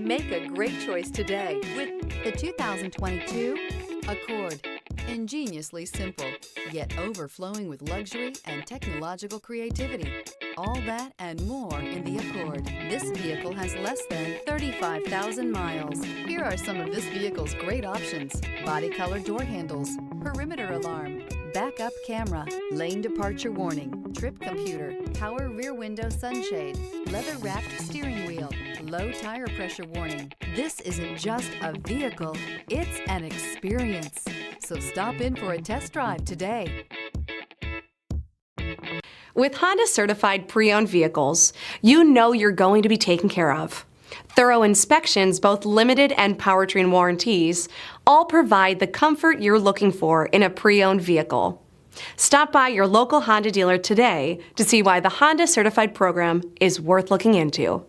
Make a great choice today with the 2022 Accord. Ingeniously simple, yet overflowing with luxury and technological creativity. All that and more in the Accord. This vehicle has less than 35,000 miles. Here are some of this vehicle's great options: body color door handles, perimeter alarm, backup camera, lane departure warning, trip computer, power rear window sunshade, leather wrapped steering wheel, low tire pressure warning. This isn't just a vehicle, it's an experience. So stop in for a test drive today. With Honda certified pre-owned vehicles, you know you're going to be taken care of. Thorough inspections, both limited and powertrain warranties, all provide the comfort you're looking for in a pre-owned vehicle. Stop by your local Honda dealer today to see why the Honda certified program is worth looking into.